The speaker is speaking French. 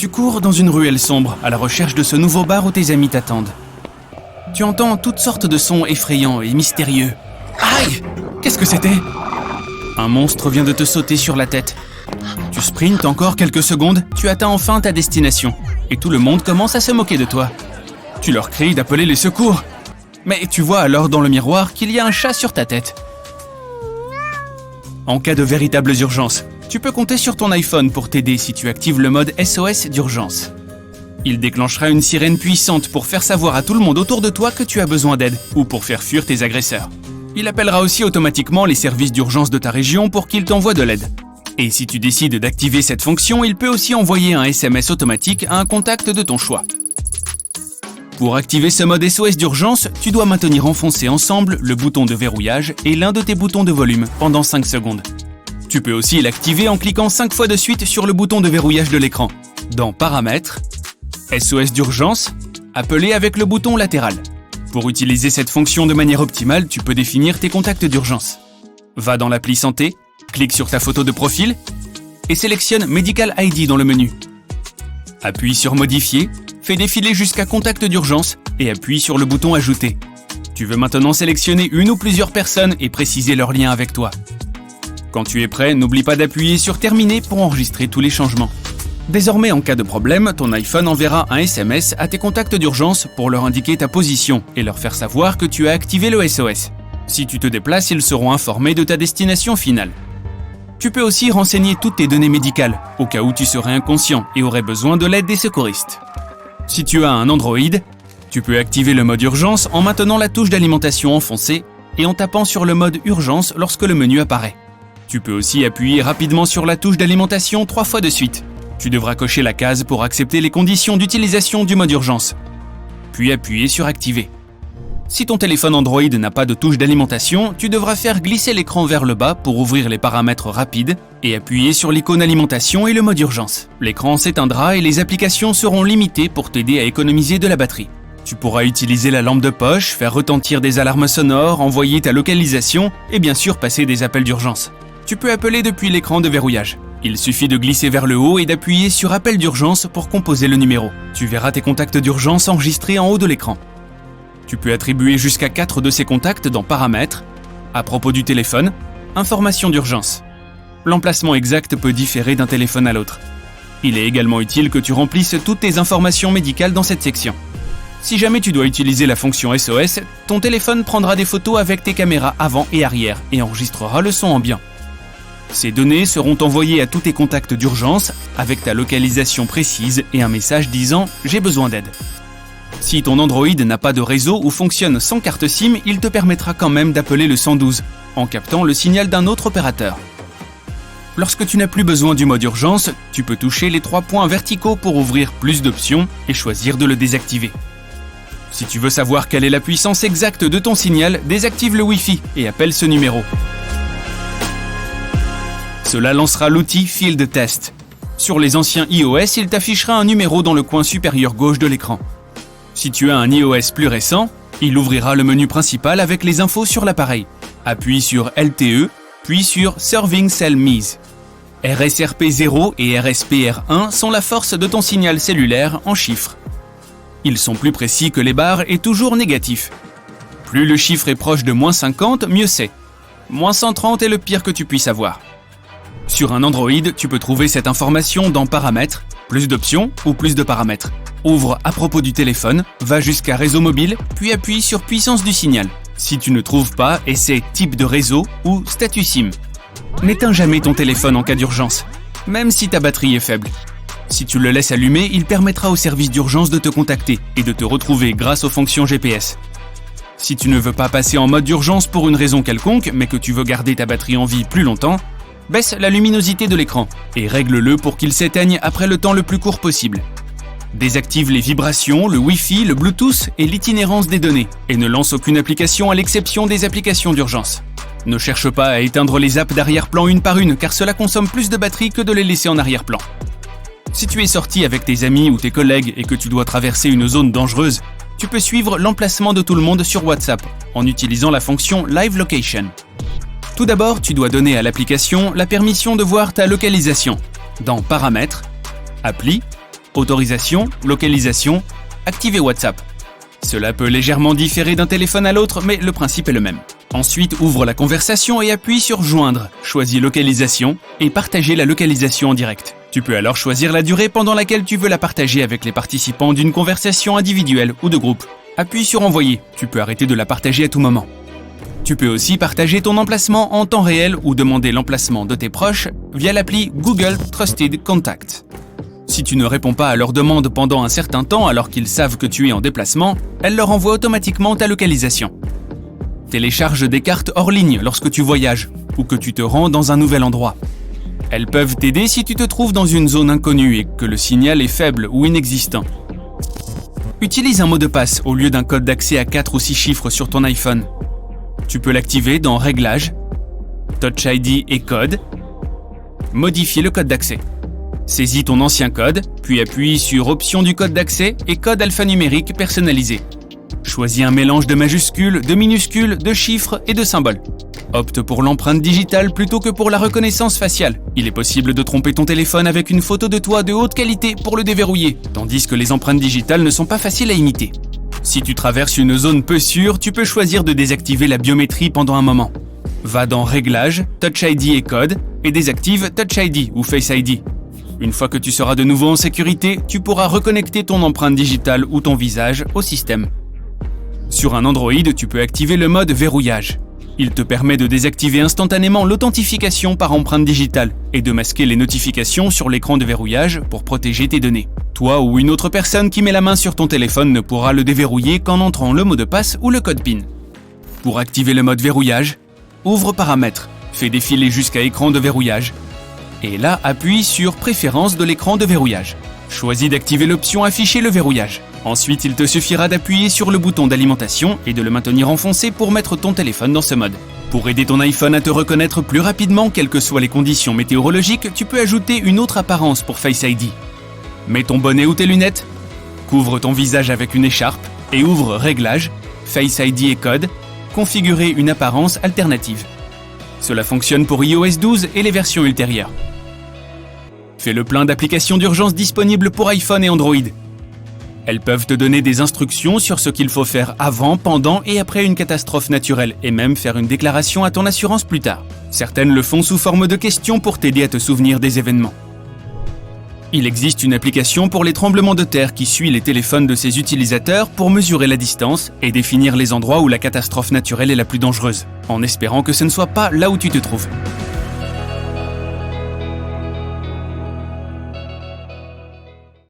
Tu cours dans une ruelle sombre à la recherche de ce nouveau bar où tes amis t'attendent. Tu entends toutes sortes de sons effrayants et mystérieux. Aïe! Qu'est-ce que c'était? Un monstre vient de te sauter sur la tête. Tu sprintes encore quelques secondes, tu atteins enfin ta destination. Et tout le monde commence à se moquer de toi. Tu leur cries d'appeler les secours. Mais tu vois alors dans le miroir qu'il y a un chat sur ta tête. En cas de véritables urgences, tu peux compter sur ton iPhone pour t'aider si tu actives le mode SOS d'urgence. Il déclenchera une sirène puissante pour faire savoir à tout le monde autour de toi que tu as besoin d'aide ou pour faire fuir tes agresseurs. Il appellera aussi automatiquement les services d'urgence de ta région pour qu'ils t'envoient de l'aide. Et si tu décides d'activer cette fonction, il peut aussi envoyer un SMS automatique à un contact de ton choix. Pour activer ce mode SOS d'urgence, tu dois maintenir enfoncé ensemble le bouton de verrouillage et l'un de tes boutons de volume pendant 5 secondes. Tu peux aussi l'activer en cliquant 5 fois de suite sur le bouton de verrouillage de l'écran. Dans Paramètres, SOS d'urgence, appelé avec le bouton latéral. Pour utiliser cette fonction de manière optimale, tu peux définir tes contacts d'urgence. Va dans l'appli Santé, clique sur ta photo de profil et sélectionne Medical ID dans le menu. Appuie sur Modifier, fais défiler jusqu'à Contact d'urgence et appuie sur le bouton Ajouter. Tu veux maintenant sélectionner une ou plusieurs personnes et préciser leur lien avec toi. Quand tu es prêt, n'oublie pas d'appuyer sur Terminer pour enregistrer tous les changements. Désormais, en cas de problème, ton iPhone enverra un SMS à tes contacts d'urgence pour leur indiquer ta position et leur faire savoir que tu as activé le SOS. Si tu te déplaces, ils seront informés de ta destination finale. Tu peux aussi renseigner toutes tes données médicales, au cas où tu serais inconscient et aurais besoin de l'aide des secouristes. Si tu as un Android, tu peux activer le mode urgence en maintenant la touche d'alimentation enfoncée et en tapant sur le mode urgence lorsque le menu apparaît. Tu peux aussi appuyer rapidement sur la touche d'alimentation 3 fois de suite. Tu devras cocher la case pour accepter les conditions d'utilisation du mode urgence, puis appuyer sur Activer. Si ton téléphone Android n'a pas de touche d'alimentation, tu devras faire glisser l'écran vers le bas pour ouvrir les paramètres rapides et appuyer sur l'icône alimentation et le mode urgence. L'écran s'éteindra et les applications seront limitées pour t'aider à économiser de la batterie. Tu pourras utiliser la lampe de poche, faire retentir des alarmes sonores, envoyer ta localisation et bien sûr passer des appels d'urgence. Tu peux appeler depuis l'écran de verrouillage. Il suffit de glisser vers le haut et d'appuyer sur Appel d'urgence pour composer le numéro. Tu verras tes contacts d'urgence enregistrés en haut de l'écran. Tu peux attribuer jusqu'à 4 de ces contacts dans Paramètres, à propos du téléphone, Informations d'urgence. L'emplacement exact peut différer d'un téléphone à l'autre. Il est également utile que tu remplisses toutes tes informations médicales dans cette section. Si jamais tu dois utiliser la fonction SOS, ton téléphone prendra des photos avec tes caméras avant et arrière et enregistrera le son ambiant. Ces données seront envoyées à tous tes contacts d'urgence avec ta localisation précise et un message disant « J'ai besoin d'aide ». Si ton Android n'a pas de réseau ou fonctionne sans carte SIM, il te permettra quand même d'appeler le 112 en captant le signal d'un autre opérateur. Lorsque tu n'as plus besoin du mode urgence, tu peux toucher les 3 points verticaux pour ouvrir plus d'options et choisir de le désactiver. Si tu veux savoir quelle est la puissance exacte de ton signal, désactive le Wi-Fi et appelle ce numéro. Cela lancera l'outil Field Test. Sur les anciens iOS, il t'affichera un numéro dans le coin supérieur gauche de l'écran. Si tu as un iOS plus récent, il ouvrira le menu principal avec les infos sur l'appareil. Appuie sur LTE, puis sur Serving Cell Mise. RSRP0 et RSPR1 sont la force de ton signal cellulaire en chiffres. Ils sont plus précis que les barres et toujours négatifs. Plus le chiffre est proche de -50, mieux c'est. -130 est le pire que tu puisses avoir. Sur un Android, tu peux trouver cette information dans Paramètres, plus d'options ou plus de paramètres. Ouvre à propos du téléphone, va jusqu'à réseau mobile, puis appuie sur puissance du signal. Si tu ne trouves pas, essaie type de réseau ou statut SIM. N'éteins jamais ton téléphone en cas d'urgence, même si ta batterie est faible. Si tu le laisses allumer, il permettra au service d'urgence de te contacter et de te retrouver grâce aux fonctions GPS. Si tu ne veux pas passer en mode d'urgence pour une raison quelconque, mais que tu veux garder ta batterie en vie plus longtemps, baisse la luminosité de l'écran et règle-le pour qu'il s'éteigne après le temps le plus court possible. Désactive les vibrations, le Wi-Fi, le Bluetooth et l'itinérance des données et ne lance aucune application à l'exception des applications d'urgence. Ne cherche pas à éteindre les apps d'arrière-plan une par une car cela consomme plus de batterie que de les laisser en arrière-plan. Si tu es sorti avec tes amis ou tes collègues et que tu dois traverser une zone dangereuse, tu peux suivre l'emplacement de tout le monde sur WhatsApp en utilisant la fonction Live Location. Tout d'abord, tu dois donner à l'application la permission de voir ta localisation. Dans Paramètres, Appli, autorisation, localisation, activer WhatsApp. Cela peut légèrement différer d'un téléphone à l'autre, mais le principe est le même. Ensuite, ouvre la conversation et appuie sur Joindre. Choisis Localisation et partager la localisation en direct. Tu peux alors choisir la durée pendant laquelle tu veux la partager avec les participants d'une conversation individuelle ou de groupe. Appuie sur Envoyer. Tu peux arrêter de la partager à tout moment. Tu peux aussi partager ton emplacement en temps réel ou demander l'emplacement de tes proches via l'appli Google Trusted Contact. Si tu ne réponds pas à leur demande pendant un certain temps alors qu'ils savent que tu es en déplacement, elle leur envoie automatiquement ta localisation. Télécharge des cartes hors ligne lorsque tu voyages ou que tu te rends dans un nouvel endroit. Elles peuvent t'aider si tu te trouves dans une zone inconnue et que le signal est faible ou inexistant. Utilise un mot de passe au lieu d'un code d'accès à 4 ou 6 chiffres sur ton iPhone. Tu peux l'activer dans Réglages, Touch ID et Code. Modifier le code d'accès. Saisis ton ancien code, puis appuie sur Option du code d'accès et code alphanumérique personnalisé. Choisis un mélange de majuscules, de minuscules, de chiffres et de symboles. Opte pour l'empreinte digitale plutôt que pour la reconnaissance faciale. Il est possible de tromper ton téléphone avec une photo de toi de haute qualité pour le déverrouiller, tandis que les empreintes digitales ne sont pas faciles à imiter. Si tu traverses une zone peu sûre, tu peux choisir de désactiver la biométrie pendant un moment. Va dans Réglages, Touch ID et Code et désactive Touch ID ou Face ID. Une fois que tu seras de nouveau en sécurité, tu pourras reconnecter ton empreinte digitale ou ton visage au système. Sur un Android, tu peux activer le mode verrouillage. Il te permet de désactiver instantanément l'authentification par empreinte digitale et de masquer les notifications sur l'écran de verrouillage pour protéger tes données. Toi ou une autre personne qui met la main sur ton téléphone ne pourra le déverrouiller qu'en entrant le mot de passe ou le code PIN. Pour activer le mode verrouillage, ouvre Paramètres, fais défiler jusqu'à écran de verrouillage. Et là, appuie sur Préférences de l'écran de verrouillage. Choisis d'activer l'option Afficher le verrouillage. Ensuite, il te suffira d'appuyer sur le bouton d'alimentation et de le maintenir enfoncé pour mettre ton téléphone dans ce mode. Pour aider ton iPhone à te reconnaître plus rapidement, quelles que soient les conditions météorologiques, tu peux ajouter une autre apparence pour Face ID. Mets ton bonnet ou tes lunettes, couvre ton visage avec une écharpe et ouvre Réglages, Face ID et Code, configurer une apparence alternative. Cela fonctionne pour iOS 12 et les versions ultérieures. Fais le plein d'applications d'urgence disponibles pour iPhone et Android. Elles peuvent te donner des instructions sur ce qu'il faut faire avant, pendant et après une catastrophe naturelle et même faire une déclaration à ton assurance plus tard. Certaines le font sous forme de questions pour t'aider à te souvenir des événements. Il existe une application pour les tremblements de terre qui suit les téléphones de ses utilisateurs pour mesurer la distance et définir les endroits où la catastrophe naturelle est la plus dangereuse, en espérant que ce ne soit pas là où tu te trouves.